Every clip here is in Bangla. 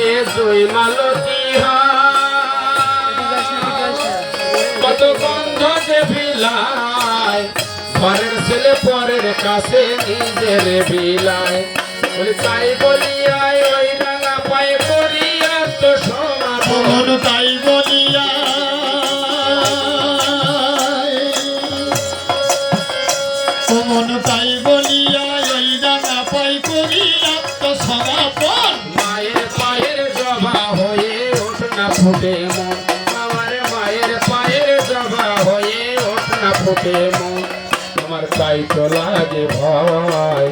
এ জয় মালতী কত গন্ধ যে বিলায় ঘরের ছেলে পরের কাছে নিজের বিলায় বলি তাই বলিয়ায় ওই রাঙা পায়ে করিয়া তো সমাপন তাই বলিয়া মন তাই বলিয়া ওই রাঙা পাই করিয়া তো সমাপন মায়ের পায়ের জবা হয়ে ওঠ না ফুটে মন আমার মায়ের পায়ের জবা হয়ে ওঠ না ফুটে মন আমার তাই তো লাগে ভয়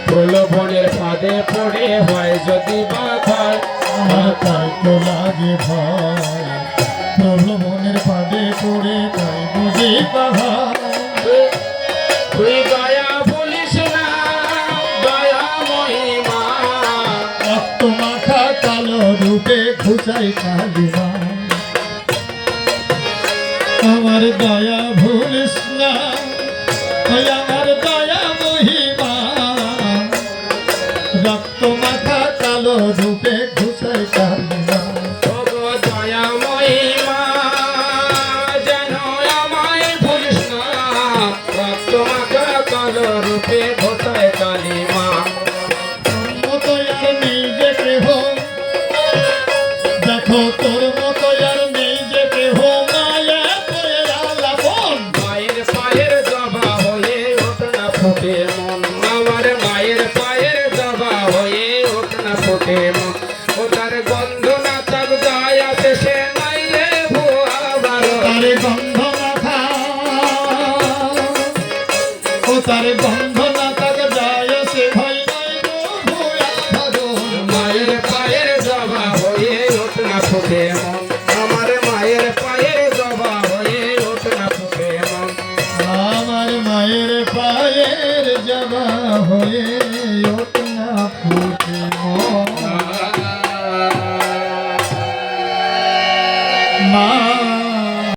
প্রলোভনের ফাঁদে পড়ে হয় যদি বা খায় আমার তাই তো লাগে ভয় প্রলোভনের ফাঁদে পড়ে তাই বুঝি বাবা তুই দয়া বলিস না দয়া মহিমা রক্ত মাখা কালো রূপে ঘুচাই কালিমা আমার দয়া ভুলিস না ওই আমার দয়া মহিমা রক্ত মাখা কালো রূপে ঘুচাই কালিমা ওগো দয়া মহিমা যেন আমায় ভুলিস না রক্ত মাখা কালো রূপে ঘোষায় কালিমা মতো আর নেই যে কেহ দেখো তোর মতো আর নেই যে কেহ মায়া করে আলাপন মায়ের পায়ের জবা হয়ে ওঠ না ফুটে মন আমার মায়ের পায়ের জবা হয়ে ওঠ না ফুটে মন ও তার গন্ধ না থাক যায় আছে সে নাইলে ভুয়া বারো তারে গন্ধ মাথা ও তারে গন্ধ না থাক যায় সে ভয় নাই গো ভুয়া ভাগো মায়ের পায়ের জবা হয়ে ওঠ না ফুটে মন আমার মায়ের পায়ের জবা হয়ে ওঠ না ফুটে মন আমার মায়ের পায়ের জবা হয়ে ওঠ না ফুটে মা